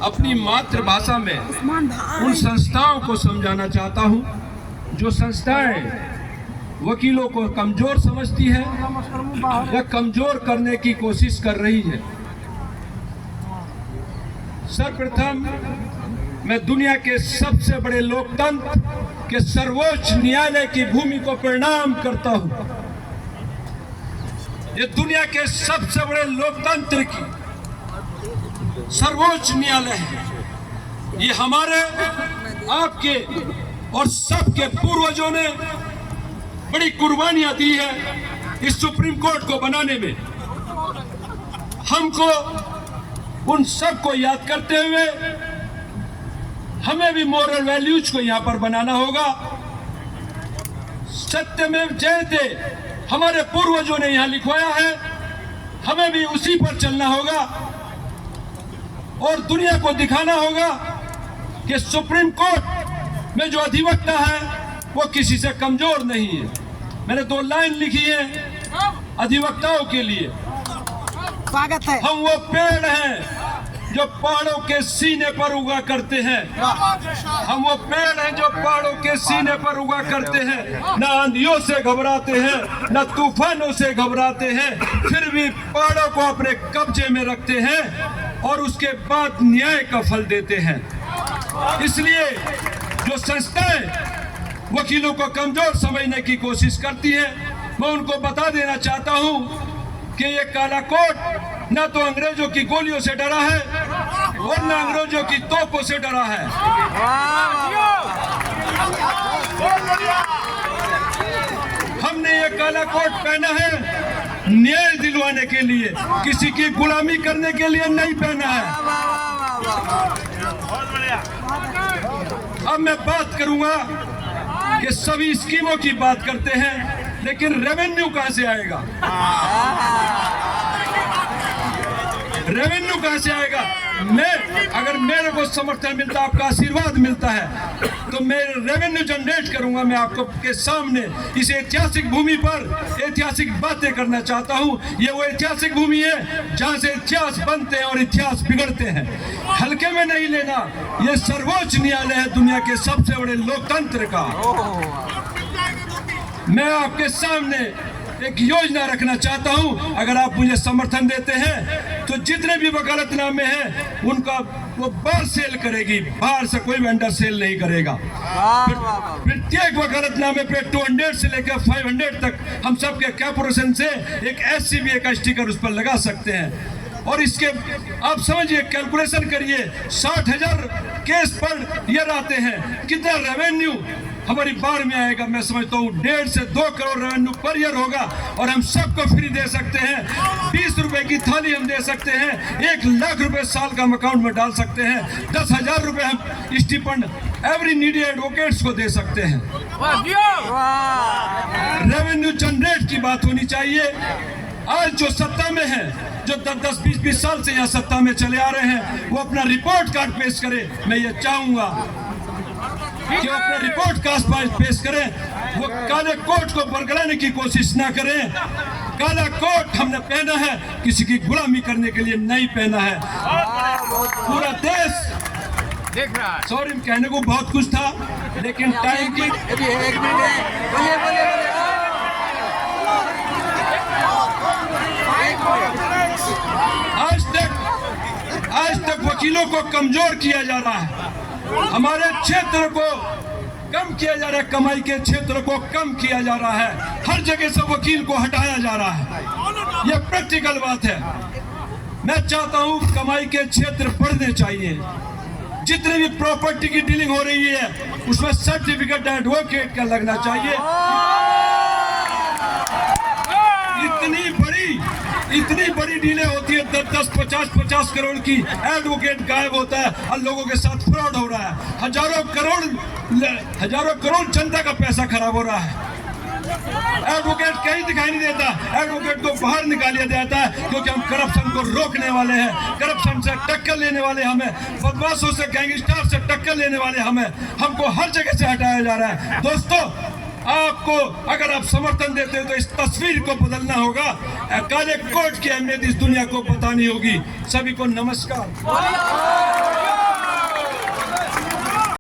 अपनी मातृभाषा में उन संस्थाओं को समझाना चाहता हूं जो संस्थाएं वकीलों को कमजोर समझती है या कमजोर करने की कोशिश कर रही है। सर्वप्रथम मैं दुनिया के सबसे बड़े लोकतंत्र के सर्वोच्च न्यायालय की भूमि को प्रणाम करता हूं। ये दुनिया के सबसे बड़े लोकतंत्र की सर्वोच्च न्यायालय है। ये हमारे, आपके और सबके पूर्वजों ने बड़ी कुर्बानियां दी है इस सुप्रीम कोर्ट को बनाने में। हमको उन सबको याद करते हुए हमें भी मोरल वैल्यूज को यहां पर बनाना होगा। सत्यमेव जयते हमारे पूर्वजों ने यहां लिखवाया है, हमें भी उसी पर चलना होगा और दुनिया को दिखाना होगा कि सुप्रीम कोर्ट में जो अधिवक्ता है वो किसी से कमजोर नहीं है। मैंने 2 लाइन लिखी है अधिवक्ताओं के लिए। स्वागत है। हम वो पेड़ हैं जो पहाड़ों के सीने पर उगा करते हैं। हम वो पेड़ हैं जो पहाड़ों के सीने पर उगा करते हैं। न आंधियों से घबराते हैं, न तूफानों से घबराते हैं, फिर भी पहाड़ों को अपने कब्जे में रखते हैं और उसके बाद न्याय का फल देते हैं। इसलिए जो संस्थाएं वकीलों को कमजोर समझने की कोशिश करती है, मैं उनको बता देना चाहता हूं कि ये काला कोट न तो अंग्रेजों की गोलियों से डरा है और न अंग्रेजों की तोपों से डरा है। हमने ये काला कोट पहना है न्याय दिलवाने के लिए, किसी की गुलामी करने के लिए नहीं पहना है। अब मैं बात करूंगा कि सभी स्कीमों की बात करते हैं, लेकिन रेवेन्यू कहां से आएगा? रेवेन्यू कहां से आएगा? अगर मेरे को समर्थन मिलता, आपका आशीर्वाद मिलता है तो मैं रेवेन्यू जनरेट करूंगा। मैं आपको के सामने इस ऐतिहासिक भूमि पर ऐतिहासिक बातें करना चाहता हूं। ये वो ऐतिहासिक भूमि है जहां से इतिहास बनते हैं और इतिहास बिगड़ते हैं। हल्के में नहीं लेना। ये सर्वोच्च न्यायालय है दुनिया के सबसे बड़े लोकतंत्र का। मैं आपके सामने एक योजना रखना चाहता हूं। अगर आप मुझे समर्थन देते हैं तो जितने भी वकालतनामे हैं उनका वो बाहर सेल करेगी, बाहर से कोई वेंडर सेल नहीं करेगा। प्रत्येक वकालतनामे पे 200 से लेकर 500 तक हम सबके कॉर्पोरेशन से एक SCBA का स्टिकर उस पर लगा सकते हैं। और इसके आप समझिए, कैलकुलेशन करिए, 60,000 केस पर ईयर आते हैं, कितना रेवेन्यू हमारी बार में आएगा? मैं समझता हूँ 1.5 से 2 करोड़ रेवेन्यू पर ईयर होगा और हम सबको फ्री दे सकते हैं। 20 रुपए की थाली हम दे सकते हैं, 1 लाख रुपए साल का हम अकाउंट में डाल सकते हैं, 10,000 रुपए हम स्टिपेंड एवरी नीडी एडवोकेट्स को दे सकते हैं। रेवेन्यू जनरेट की बात होनी चाहिए। आज जो सत्ता में है, जो 10, 20 साल से यहाँ सत्ता में चले आ रहे हैं, वो अपना रिपोर्ट कार्ड पेश करे। मैं ये चाहूंगा कि अपने रिपोर्ट कार्ड पेश करें, वो काले कोट को बरगलाने की कोशिश ना करें। काला कोट हमने पहना है, किसी की गुलामी करने के लिए नहीं पहना है। पूरा देश देख रहा है। सॉरी, कहने को बहुत कुछ था, लेकिन टाइम की आज तक वकीलों को कमजोर किया जा रहा है। हमारे क्षेत्र को कम किया जा रहा है, कमाई के क्षेत्र को कम किया जा रहा है, हर जगह से वकील को हटाया जा रहा है। यह प्रैक्टिकल बात है। मैं चाहता हूं कमाई के क्षेत्र बढ़ने चाहिए। जितनी भी प्रॉपर्टी की डीलिंग हो रही है उसमें सर्टिफिकेट एडवोकेट का लगना चाहिए। इतनी बड़ी डीलें होती है, 10, 50 करोड़ की, एडवोकेट गायब होता है और लोगों के साथ फ्रॉड हो रहा है। हजारों करोड़ जनता का पैसा खराब हो रहा है। एडवोकेट कहीं दिखाई नहीं देता। एडवोकेट को बाहर निकाल दिया जाता है क्योंकि हम करप्शन को रोकने वाले हैं, करप्शन से टक्कर लेने वाले हमें, बदमाशों से, गैंगस्टर से टक्कर लेने वाले हमें, हमको हर जगह से हटाया जा रहा है। दोस्तों, आपको अगर आप समर्थन देते हो तो इस तस्वीर को बदलना होगा। काले कोट की अहमियत इस दुनिया को बतानी होगी। सभी को नमस्कार।